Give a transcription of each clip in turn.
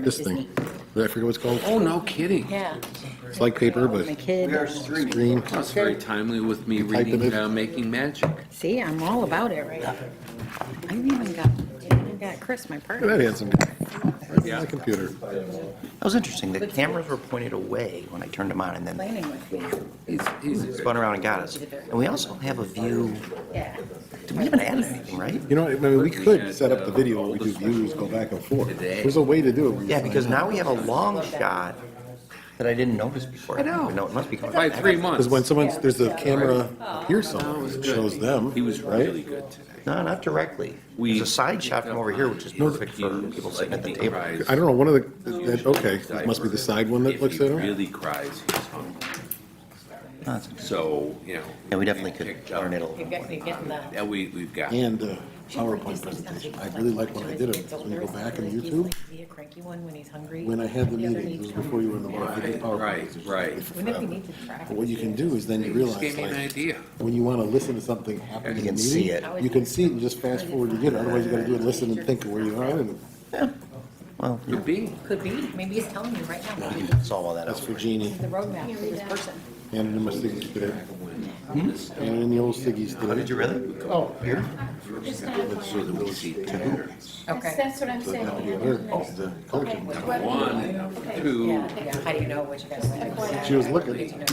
this thing. I forget what it's called. Oh, no kidding. Yeah. It's like paper, but My kid. screen. That's very timely with me Type in reading it. Making Magic. See, I'm all about it right now. I even got Chris, my partner. That handsome guy. Right on my computer. That was interesting. The cameras were pointed away when I turned them on, and then Planning with me. He's spun around and got us. And we also have a view. Yeah. We haven't added anything, right? You know, I mean, we could set up the video, we do views, go back and forth. There's a way to do it. where you Yeah, find because out. now we have a long shot that I didn't notice before. I know. No, it must be coming by back. 3 months. Because when someone's, there's a camera up here somewhere, it shows them, He was right? really good today. No, not directly. There's a side shot from over here, which is perfect for people sitting at the table. I don't know, one of okay, it must be the side one that looks at If he him. really cries, he's hungry. No, that's okay. So, Yeah, we definitely could learn it a little. You're getting the. Yeah, we've got. And PowerPoint presentation. I really like when I did it. When you go back on YouTube, Be a cranky one when he's hungry. when I had the meeting, it was before you were in the I did PowerPoint Right, presentation. right. When if we need to track. But what you can do is then you Just realize, gave me an like, idea. when you want to listen to something happen in You the can see meeting, it. you can see it and just fast forward to get it. Otherwise, you got to do it, listen and think of where you are. And Well, Could be. Could be, maybe he's telling you right now. you can solve all that that's out. for Jeannie. The roadmap for this person. Handed in my ciggies today. Handed in the old ciggies today. Oh, did you really? Oh, here. So that we see patterns. Okay. That's what I'm The saying. coaching. 1, 2, Yeah, how do you know what you guys think? She was looking.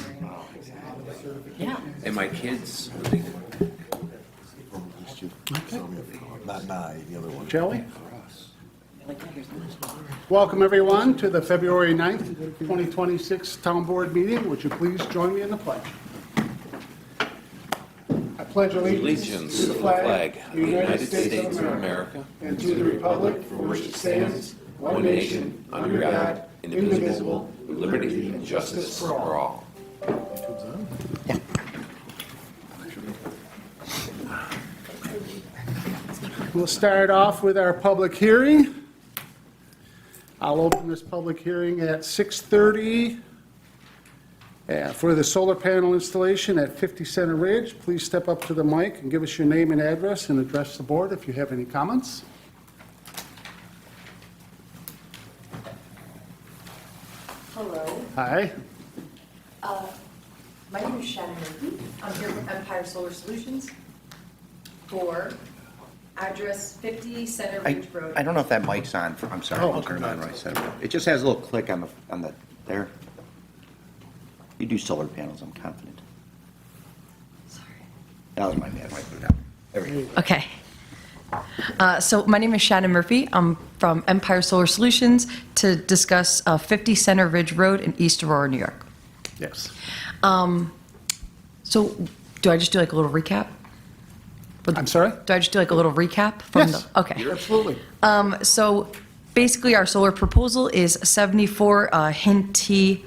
Yeah. and my kids, Not Nye, the other one. Shall we? Welcome, everyone, to the February 9th, 2026 Town Board meeting. Would you please join me in the pledge? I pledge allegiance to the flag of the United States of America, and to the republic for which it stands, one nation, under God, indivisible, with liberty and justice for all. We'll start off with our public hearing. I'll open this public hearing at 6:30 for the solar panel installation at 50 Center Ridge. Please step up to the mic and give us your name and address and address the board if you have any comments. Hello, Hi. my name is Shannon Murphy. I'm here with Empire Solar Solutions for address 50 Center I, Ridge Road. I don't know if that mic's on. I'm sorry, Oh, I'll turn it on right side. It just has a little click on the, there. You do solar panels, I'm confident. Sorry. That was my bad, I put it down. There we go. Okay. So my name is Shannon Murphy. I'm from Empire Solar Solutions to discuss 50 Center Ridge Road in East Aurora, New York. Yes. So do I just do like a little recap? I'm sorry? Do I just do like a little recap from Yes. the? Okay. Absolutely. So basically, our solar proposal is 74 Hinty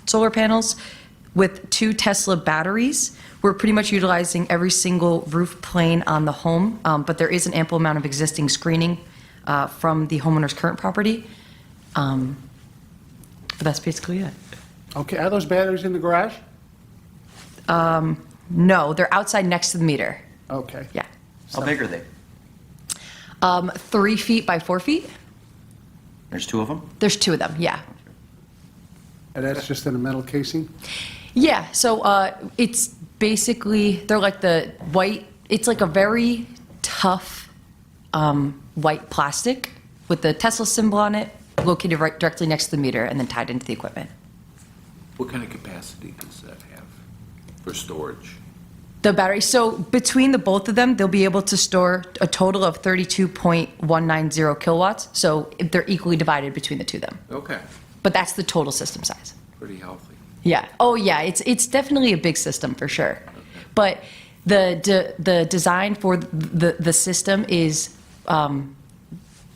solar panels with 2 Tesla batteries. We're pretty much utilizing every single roof plane on the home, but there is an ample amount of existing screening from the homeowner's current property. But that's basically it. Okay, are those batteries in the garage? No, they're outside next to the meter. Okay. Yeah. How big are they? 3 feet by 4 feet. There's 2 of them? There's 2 of them, yeah. And that's just in a metal casing? Yeah, so it's basically, they're like the white, it's like a very tough white plastic with the Tesla symbol on it, located right directly next to the meter and then tied into the equipment. What kind of capacity does that have for storage? The battery, so between the both of them, they'll be able to store a total of 32.190 kilowatts, so they're equally divided between the 2 of them. Okay, But that's the total system size. pretty healthy. Yeah. Oh, yeah. It's definitely a big system for sure. But the design for the system is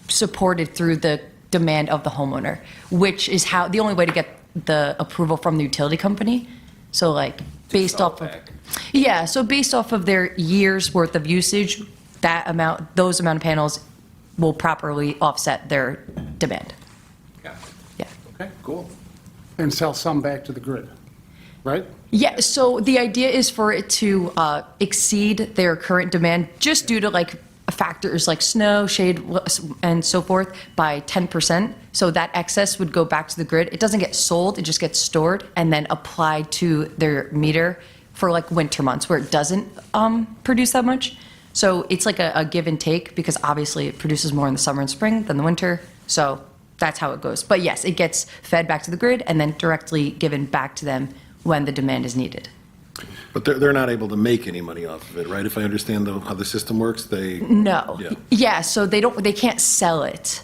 supported through the demand of the homeowner, which is how the only way to get the approval from the utility company. So like based off of, yeah. So based off of their years worth of usage, those amount of panels will properly offset their demand. Got it. Yeah. Okay, cool. And sell some back to the grid, right? Yeah, so the idea is for it to exceed their current demand just due to like factors like snow, shade, and so forth by 10%. So that excess would go back to the grid. It doesn't get sold, it just gets stored and then applied to their meter for like winter months where it doesn't produce that much. So it's like a give and take because obviously it produces more in the summer and spring than the winter. So that's how it goes. But yes, it gets fed back to the grid and then directly given back to them when the demand is needed. But they're not able to make any money off of it, right? If I understand how the system works, they. No. Yeah. Yeah, so they can't sell it.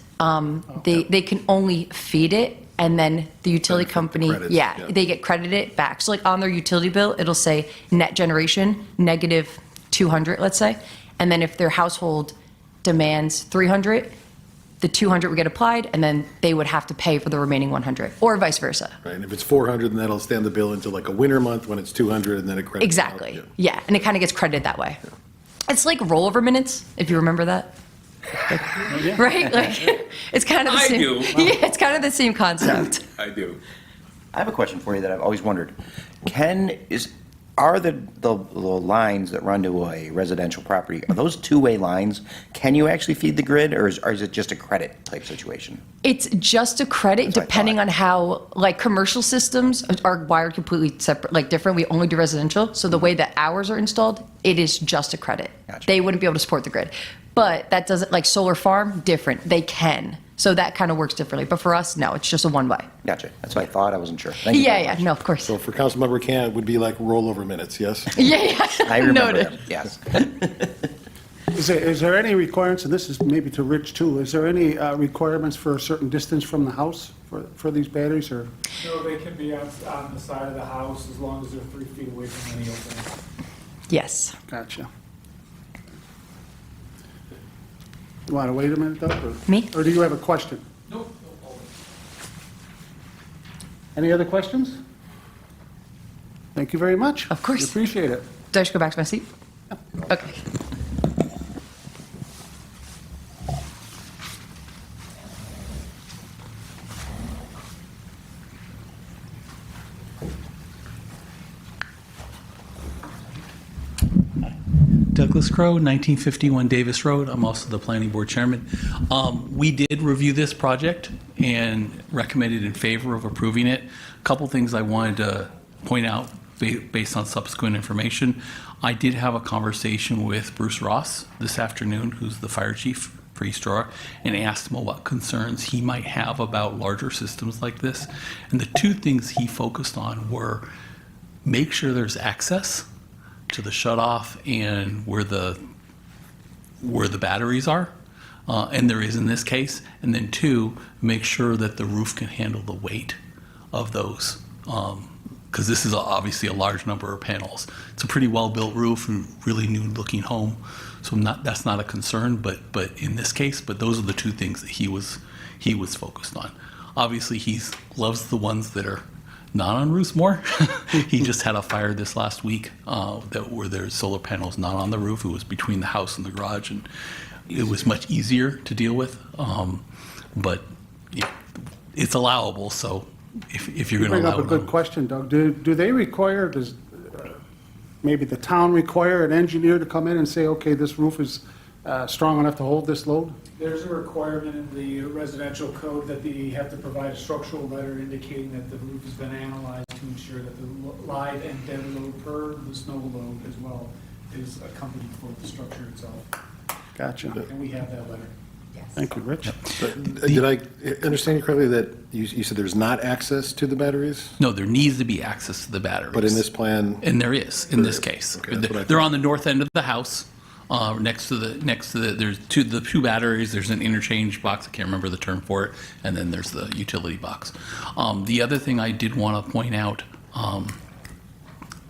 They can only feed it, and then the utility Benefit the company, credits, yeah, yeah. they get credited back. So like on their utility bill, it'll say net generation, negative 200, let's say. And then if their household demands 300, the 200 would get applied, and then they would have to pay for the remaining 100, or vice versa. Right, and if it's 400, then that'll stand the bill into like a winter month when it's 200, and then it credits out. Exactly. Yeah. Yeah, and it kind of gets credited that way. It's like rollover minutes, if you remember that. Right? Like, it's kind of the I same. do. Yeah, it's kind of the same concept. I do. I have a question for you that I've always wondered. Are the lines that run to a residential property, are those two-way lines? Can you actually feed the grid, or is it just a credit type situation? It's just a credit That's what I depending thought. on how, like, commercial systems are wired completely separate, like different. We only do residential. So the way that ours are installed, it is just a credit. Gotcha. They wouldn't be able to support the grid. But that doesn't, like solar farm, different. They can. So that kind of works differently. But for us, no, it's just a one-way. Gotcha. That's what I thought. I wasn't sure. Thank you Yeah, very yeah, much. no, of course. So for Councilmember Can, it would be like rollover minutes, yes? Yeah, yeah. I remember Noted. them, yes. Is there any requirements, and this is maybe to Rich too, is there any requirements for a certain distance from the house for these batteries, or? No, they can be on the side of the house as long as they're 3 feet away from any opening. Yes. Gotcha. You want to wait a minute, Doug? Or- Me? Or do you have a question? Nope. Any other questions? Thank you very much. Of course. We appreciate it. Do I just go back to my seat? Okay. Douglas Crowe, 1951 Davis Road. I'm also the planning board chairman. We did review this project and recommended in favor of approving it. A couple things I wanted to point out based on subsequent information. I did have a conversation with Bruce Ross this afternoon, who's the fire chief for East Aurora, and asked him what concerns he might have about larger systems like this. And the two things he focused on were make sure there's access to the shutoff and where the batteries are, and there is in this case. And then two, make sure that the roof can handle the weight of those, because this is obviously a large number of panels. It's a pretty well-built roof and really new-looking home, so that's not a concern. But in this case, but those are the two things that he was focused on. Obviously, he loves the ones that are not on roofs more. He just had a fire this last week where there's solar panels not on the roof. It was between the house and the garage, and it was much easier to deal with. But yeah, it's allowable. So if you're You going to bring allow up a good question, Doug. Do they require, does maybe the town require an engineer to come in and say, okay, this roof is strong enough to hold this load? There's a requirement in the residential code that they have to provide a structural letter indicating that the roof has been analyzed to ensure that the live and dead load per the snow load as well is accompanied for the structure itself. Gotcha. And we have that letter. Thank you, Rich. Did I understand you correctly that you said there's not access to the batteries? No, there needs to be access to the batteries. But in this plan, And there is, in this case. Okay, that's what I They're thought. on the north end of the house, next to there's the two batteries, there's an interchange box, I can't remember the term for it, and then there's the utility box. The other thing I did want to point out,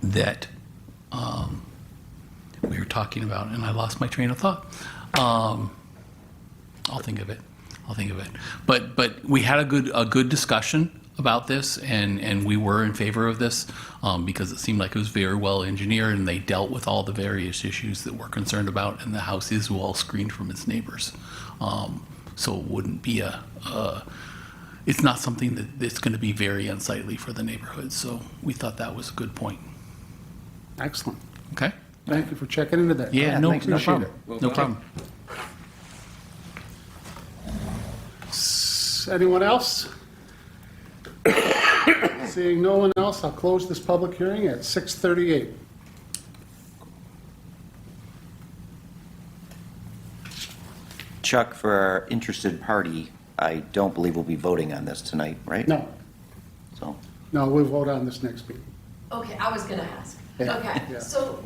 that we were talking about, and I lost my train of thought. I'll think of it. But we had a good discussion about this, and we were in favor of this because it seemed like it was very well engineered, and they dealt with all the various issues that we're concerned about, and the house is well screened from its neighbors. So it wouldn't be it's not something that's going to be very unsightly for the neighborhood. So we thought that was a good point. Excellent. Okay? Thank you for checking into that. Yeah, no Appreciate problem. it. No problem. Thanks. Anyone else? Seeing no one else, I'll close this public hearing at 6:38. Chuck, for our interested party, I don't believe we'll be voting on this tonight, right? No, So, no, we'll vote on this next meeting. Okay, I was gonna ask. Yeah, Okay, yeah. so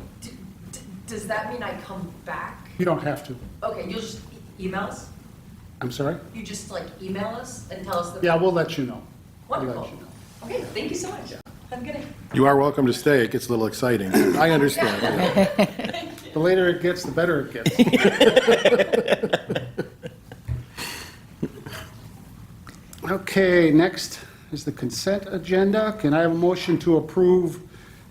does that mean I come back? You don't have to. Okay, you'll just email us? I'm sorry? You just like email us and tell us the. Yeah, we'll let you know. We'll let Wonderful. you know. Okay, thank you so much. Have a good day. You are welcome to stay. It gets a little exciting. I understand. The later it gets, the better it gets. Okay, next is the consent agenda. Can I have a motion to approve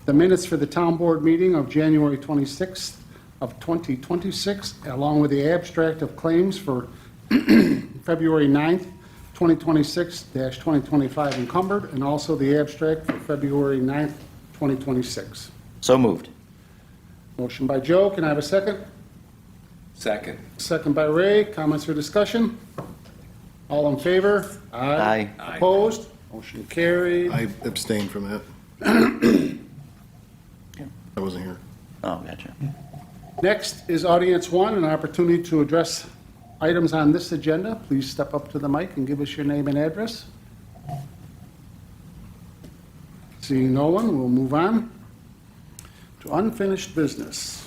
the minutes for the town board meeting of January 26th of 2026, along with the abstract of claims for February 9th, 2026-2025 encumbered, and also the abstract for February 9th, 2026? so moved. Motion by Joe, can I have a second? Second. Second by Ray, comments or discussion? All in favor? Aye. Aye. Opposed? Motion carried. I abstained from that. I wasn't here. Oh, gotcha. Next is audience one, an opportunity to address items on this agenda. Please step up to the mic and give us your name and address. Seeing no one, we'll move on to unfinished business.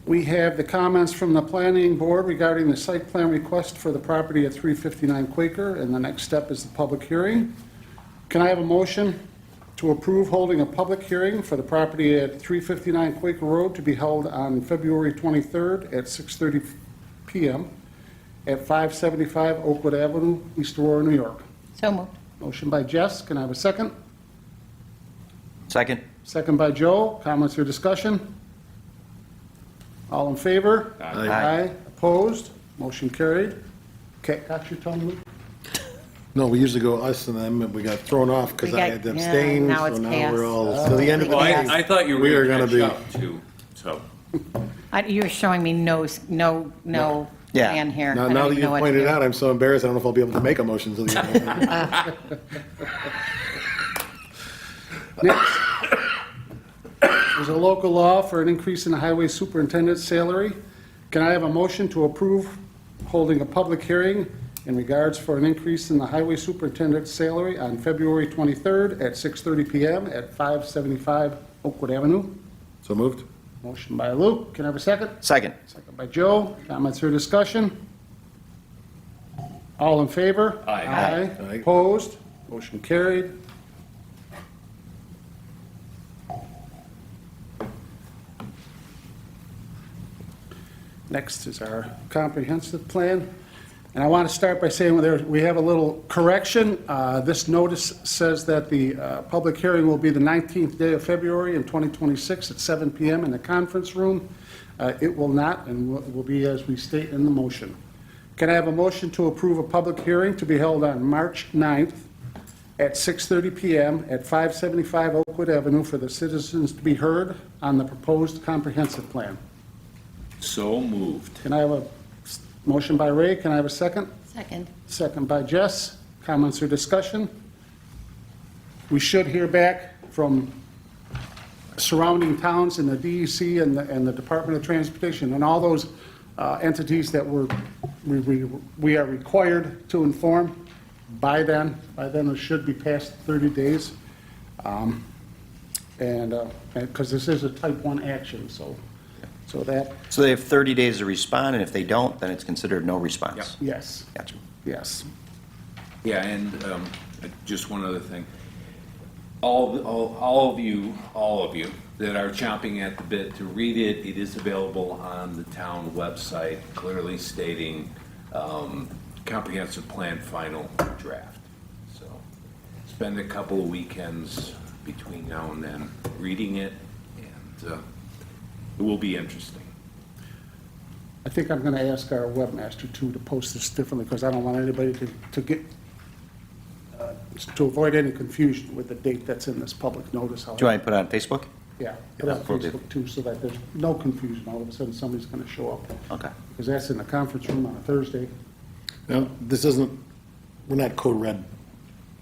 We have the comments from the planning board regarding the site plan request for the property at 359 Quaker, and the next step is the public hearing. Can I have a motion to approve holding a public hearing for the property at 359 Quaker Road to be held on February 23rd at 6:30 PM at 575 Oakwood Avenue, East Aurora, New York? So moved. Motion by Jess, can I have a second? Second? Second by Joe, comments or discussion? All in favor? Aye. Opposed? Motion carried. Okay, got your tongue, Luke? No, we usually go us and them, and we got thrown off because We I got- had to yeah, abstain, now so it's now chaos. we're all, to the end of the Well, meeting. I thought you We were are going gonna to be- catch up too, so. You're showing me no Yeah. plan here. Now I don't that even you know what to pointed it do. out, I'm so embarrassed, I don't know if I'll be able to make a motion till the end. of the meeting. Next, there's a local law for an increase in the highway superintendent's salary. Can I have a motion to approve holding a public hearing in regards for an increase in the highway superintendent's salary on February 23rd at 6:30 PM at 575 Oakwood Avenue? So moved? Motion by Luke, can I have a second? Second. Second by Joe, comments or discussion? All in favor? Aye. Aye. Aye. Opposed? Motion carried. Next is our comprehensive plan. And I want to start by saying we have a little correction. This notice says that the public hearing will be the 19th day of February in 2026 at 7 PM in the conference room. It will not, and will be as we state in the motion. Can I have a motion to approve a public hearing to be held on March 9th at 6:30 PM at 575 Oakwood Avenue for the citizens to be heard on the proposed comprehensive plan? So moved. Can I have a motion by Ray? Can I have a second? Second. Second by Jess. Comments or discussion? We should hear back from surrounding towns and the DEC and the Department of Transportation and all those entities that we are required to inform by then. By then, it should be past 30 days. And because this is a type 1 action, so that, So they have 30 days to respond, and if they don't, then it's considered no response? yes, Gotcha. yes. Yeah, and just one other thing. All of you that are chomping at the bit to read it, it is available on the town website, clearly stating comprehensive plan final draft. So spend a couple of weekends between now and then reading it, and it will be interesting. I think I'm going to ask our webmaster too to post this differently because I don't want anybody to get, to avoid any confusion with the date that's in this public notice. Do you want to put it on Facebook? Yeah, put it on will do. Facebook too, so that there's no confusion. All of a sudden, somebody's going to show up. Okay. Because that's in the conference room on a Thursday. Now, this isn't, we're not code red.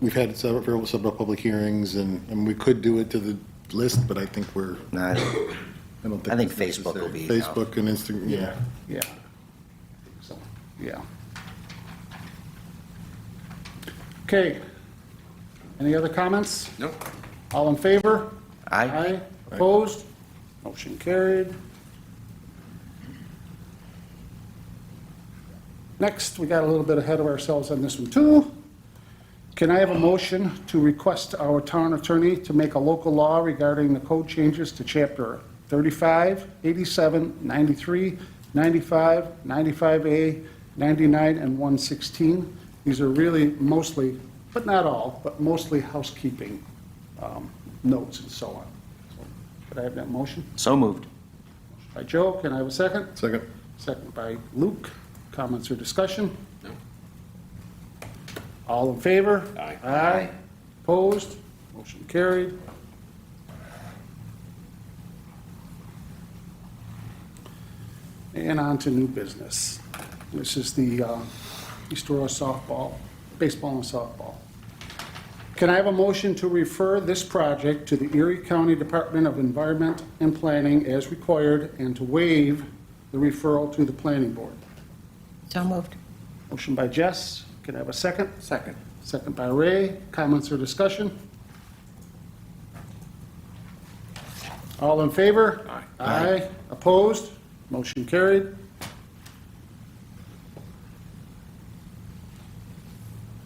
We've had several public hearings, and we could do it to the list, but I think we're, Nah, I don't think. I think it's Facebook will necessary. be Facebook and Instagram, yeah. Yeah. So, yeah. Okay. Any other comments? Nope. All in favor? Aye. Opposed? Motion carried. Next, we got a little bit ahead of ourselves on this one too. Can I have a motion to request our town attorney to make a local law regarding the code changes to chapter 35, 87, 93, 95, 95A, 99, and 116? These are really mostly, but not all, but mostly housekeeping notes and so on. So, could I have that motion? So moved. By Joe, can I have a second? Second. Second by Luke. Comments or discussion? No. All in favor? Aye. Aye. Opposed? Motion carried. And on to new business. This is the East Aurora softball, baseball and softball. Can I have a motion to refer this project to the Erie County Department of Environment and Planning as required and to waive the referral to the planning board? So moved. Motion by Jess. Can I have a second? Second. Second by Ray. Comments or discussion? All in favor? Aye. Aye. Opposed? Motion carried.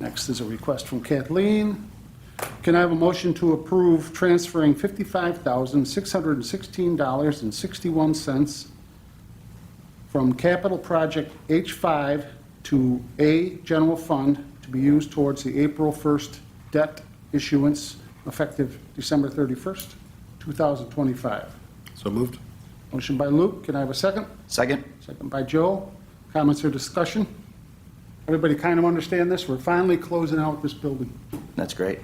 Next is a request from Kathleen. Can I have a motion to approve transferring $55,616.61 from capital project H5 to A general fund to be used towards the April 1st debt issuance effective December 31st, 2025? So moved. Motion by Luke. Can I have a second? Second? Second by Joe. Comments or discussion? Everybody kind of understand this? We're finally closing out this building. That's great.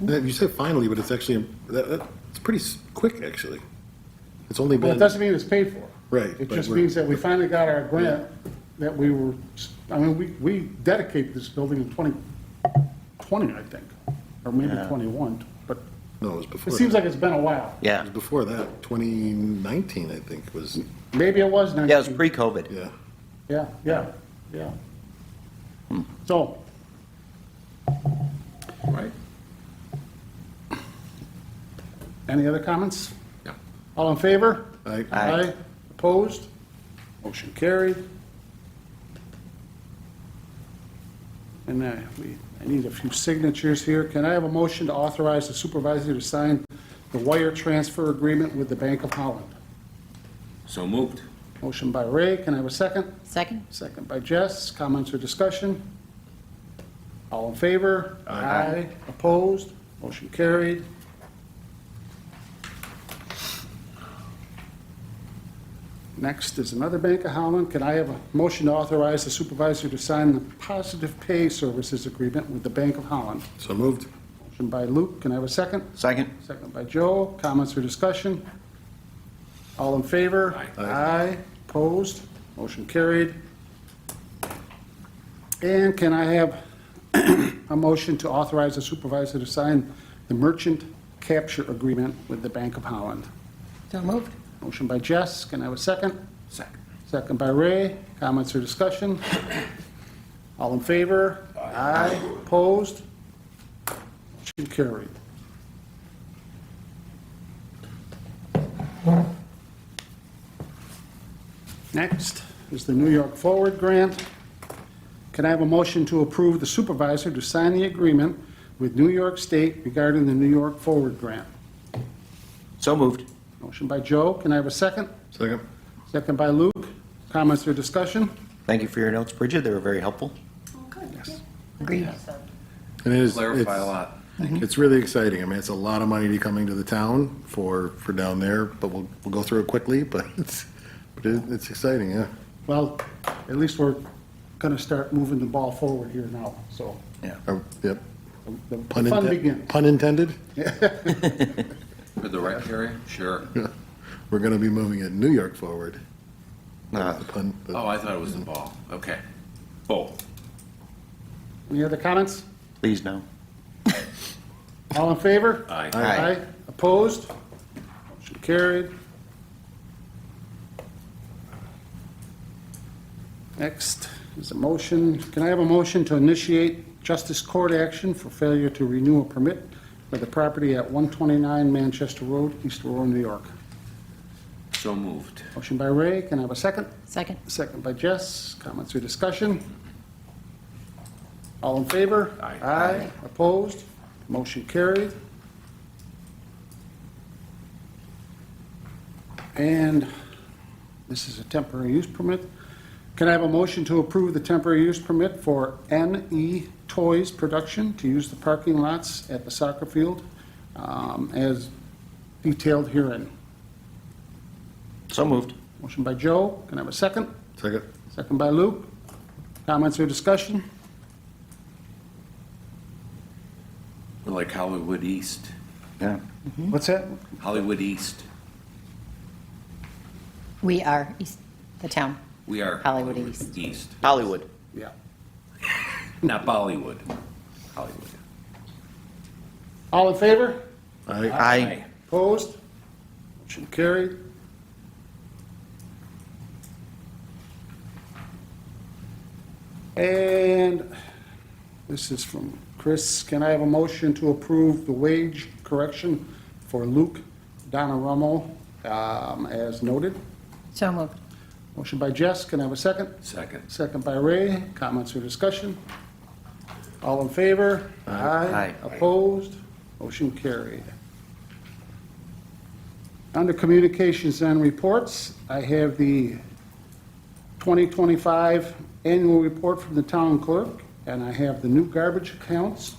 You said finally, but it's actually, it's pretty quick, actually. It's only Well, it been, doesn't mean it's paid for. Right, It but just we're- means that we finally got our grant that we were, I mean, we dedicated this building in 2020, I think, or maybe Yeah. 21, but no, it was it before seems that. like it's been a while. It Yeah. was before that, 2019, I think, was, Maybe it was 19. Yeah, it was pre-COVID. yeah. Yeah, yeah, yeah. So, Right? any other comments? No. All in favor? Aye. Aye. Opposed? Motion carried. And I need a few signatures here. Can I have a motion to authorize the supervisor to sign the wire transfer agreement with the Bank of Holland? So moved. Motion by Ray. Can I have a second? Second? Second by Jess. Comments or discussion? All in favor? Aye. Opposed? Motion carried. Next is another Bank of Holland. Can I have a motion to authorize the supervisor to sign the positive pay services agreement with the Bank of Holland? So moved. Motion by Luke. Can I have a second? Second? Second by Joe. Comments or discussion? All in favor? Aye. Aye. Opposed? Motion carried. And can I have a motion to authorize the supervisor to sign the merchant capture agreement with the Bank of Holland? So moved. Motion by Jess. Can I have a second? Second. Second by Ray. Comments or discussion? All in favor? Aye. Opposed? Motion carried. Next is the New York Forward Grant. Can I have a motion to approve the supervisor to sign the agreement with New York State regarding the New York Forward Grant? So moved. Motion by Joe. Can I have a second? Second. Second by Luke. Comments or discussion? Thank you for your notes, Bridget. They were very helpful. Agreed. And it is. Clarify it's- a lot. It's really exciting. I mean, it's a lot of money coming to the town for down there, but we'll go through it quickly, but it's exciting, yeah. Well, at least we're going to start moving the ball forward here now, so Yeah. Yep. the fun begins. Pun intended? For the rec area? Sure. We're going to be moving it New York forward. Uh, The pun, but- Oh, I thought it was the ball. Okay. Both. Any other comments? Please, no. All in favor? Aye. Aye. Opposed? Motion carried. Next is a motion, can I have a motion to initiate justice court action for failure to renew a permit for the property at 129 Manchester Road, East Aurora, New York? So moved. Motion by Ray, can I have a second? Second. Second by Jess, comments or discussion? All in favor? Aye. Aye, opposed? Motion carried. And this is a temporary use permit. Can I have a motion to approve the temporary use permit for NE Toys Production to use the parking lots at the soccer field as detailed herein? So moved. Motion by Joe, can I have a second? Second. Second by Luke. Comments or discussion? We're like Hollywood East. Yeah. What's that? Hollywood East. We are East, the town. We are Hollywood East. East. Hollywood. Yeah. Not Bollywood. Hollywood. All in favor? Aye. Aye. Opposed? Motion carried. And this is from Chris. Can I have a motion to approve the wage correction for Luke Donaromo as noted? So moved. Motion by Jess. Can I have a second? Second. Second by Ray. Comments or discussion? All in favor? Aye. Opposed? Motion carried. Under communications and reports, I have the 2025 annual report from the town clerk, and I have the new garbage accounts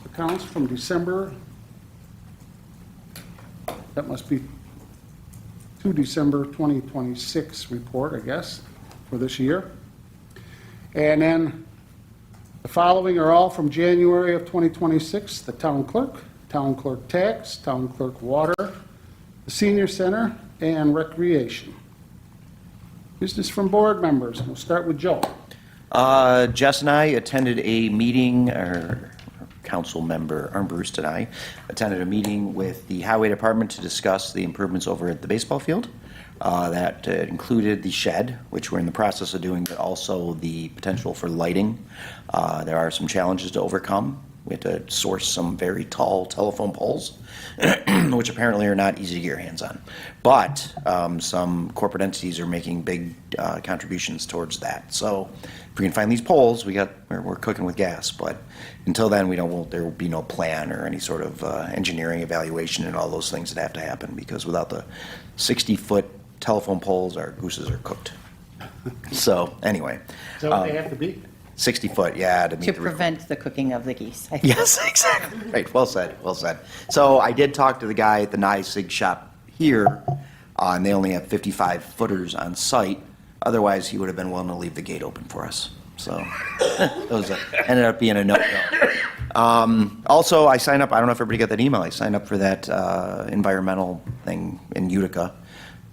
from December. That must be to December 2026 report, I guess, for this year. And then the following are all from January of 2026, the town clerk tax, town clerk water, the senior center, and recreation. Business from board members. We'll start with Joe. Jess and I attended a meeting, or council member Armbruster and I attended a meeting with the highway department to discuss the improvements over at the baseball field. That included the shed, which we're in the process of doing, but also the potential for lighting. There are some challenges to overcome. We had to source some very tall telephone poles, which apparently are not easy to get your hands on. But some corporate entities are making big contributions towards that. So if we can find these poles, we're cooking with gas. But until then, there will be no plan or any sort of engineering evaluation and all those things that have to happen, because without the 60-foot telephone poles, our gooses are cooked. So anyway, Is that what they have to be? 60 foot, yeah, to meet To the requirement. prevent the cooking of the geese. I think. Yes, exactly. Right, well said, well said. So I did talk to the guy at the Nye Sig shop here, and they only have 55 footers on site. Otherwise, he would have been willing to leave the gate open for us. So ended up being a no-go. Also, I signed up, I don't know if everybody got that email, I signed up for that environmental thing in Utica.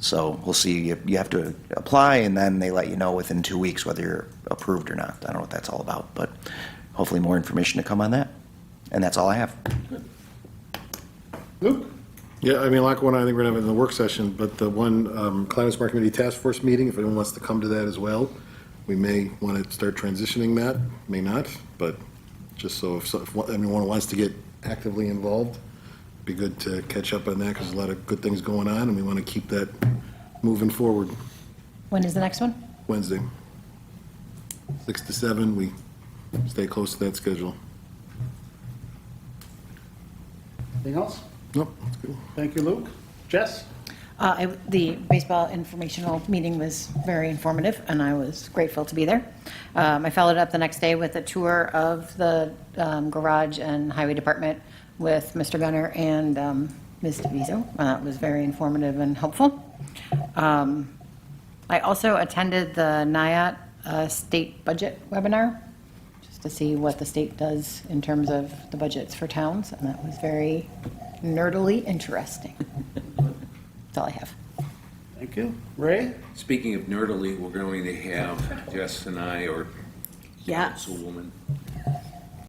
So we'll see, you have to apply, and then they let you know within 2 weeks whether you're approved or not. I don't know what that's all about, but hopefully more information to come on that. And that's all I have. Luke? Yeah, I mean, like one, I think we're gonna have it in the work session, but the one Climate Smart Committee Task Force meeting, if anyone wants to come to that as well, we may want to start transitioning that, may not, but just so if anyone wants to get actively involved, be good to catch up on that, because there's a lot of good things going on, and we want to keep that moving forward. When is the next one? Wednesday, 6 to 7, we stay close to that schedule. Anything else? Nope, that's good. Thank you, Luke. Jess? The baseball informational meeting was very informative, and I was grateful to be there. I followed up the next day with a tour of the garage and highway department with Mr. Gunner and Ms. DeViso. That was very informative and helpful. I also attended the NIAT state budget webinar, just to see what the state does in terms of the budgets for towns, and that was very nerdily interesting. That's all I have. Thank you. Ray? Speaking of nerdily, we're going to have Jess and I, or Yeah. Councilwoman,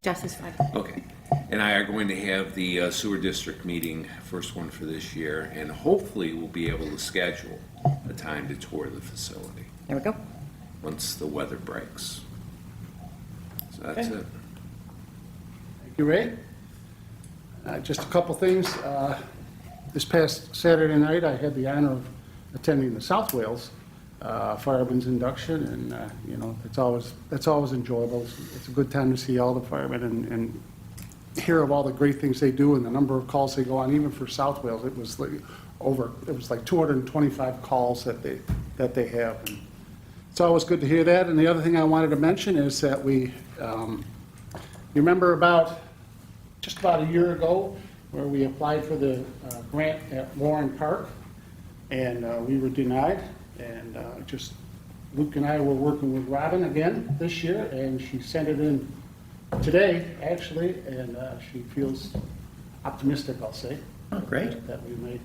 Jess is fine. okay, and I are going to have the sewer district meeting, first one for this year, and hopefully we'll be able to schedule a time to tour the facility There we go. once the weather breaks. So that's Okay. it. Thank you, Ray. Just a couple things. This past Saturday night, I had the honor of attending the South Wales Firemen's Induction, and, you know, that's always enjoyable. It's a good time to see all the firemen and hear of all the great things they do and the number of calls they go on. Even for South Wales, it was like 225 calls that they have. And it's always good to hear that. And the other thing I wanted to mention is that you remember just about a year ago, where we applied for the grant at Warren Park, and we were denied. And Luke and I were working with Robin again this year, and she sent it in today, actually, and she feels optimistic, I'll say. Oh, great. That we may.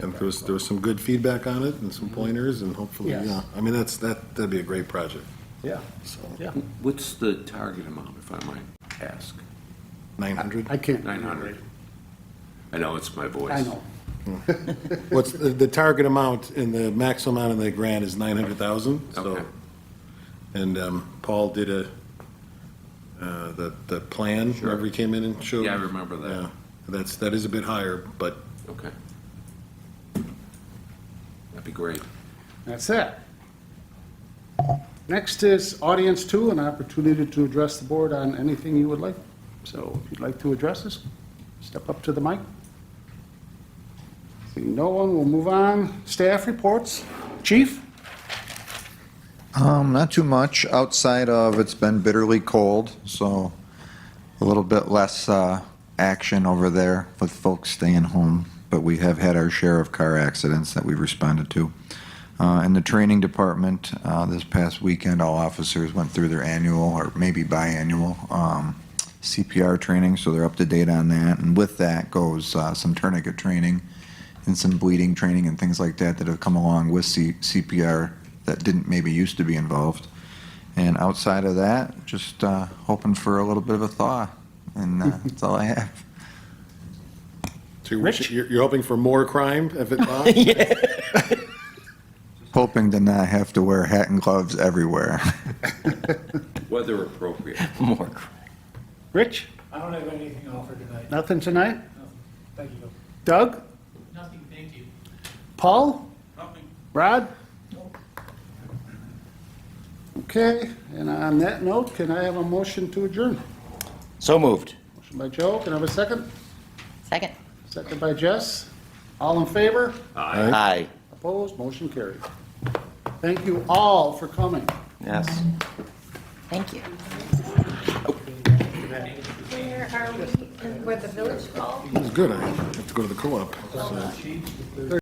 And there was some good feedback on it and some pointers, and hopefully, Yes. yeah. I mean, that'd be a great project, Yeah. so. Yeah. What's the target amount, if I might ask? 900? I can't. 900. I know it's my voice. I know. What's the target amount and the maximum amount in the grant is 900,000, so. Okay. And Paul did the plan, Sure. wherever he came in and showed. Yeah, I remember that. Yeah, that is a bit higher, but Okay. That'd be great. That's it. Next is audience two, an opportunity to address the board on anything you would like. So if you'd like to address us, step up to the mic. Seeing no one, we'll move on. Staff reports. Chief? Not too much outside of it's been bitterly cold, so a little bit less action over there with folks staying home. But we have had our share of car accidents that we've responded to. In the training department, this past weekend, all officers went through their annual or maybe biannual CPR training, so they're up to date on that. And with that goes some tourniquet training and some bleeding training and things like that that have come along with CPR that didn't maybe used to be involved. And outside of that, just hoping for a little bit of a thaw, and that's all I have. so Rich? you're hoping for more crime if it Hoping to not have to wear hat and gloves everywhere. Weather appropriate. More. Rich? I don't have anything offered tonight. Nothing tonight? Nothing. Thank you. Doug? Nothing, thank you. Paul? Nothing. Rod? Okay, and on that note, can I have a motion to adjourn? So moved. Motion by Joe, can I have a second? Second. Second by Jess. All in favor? Aye. Opposed? Motion carried. Thank you all for coming. Yes. Thank you. Where are we, where the village hall? was good. I have to go to the co-op, so.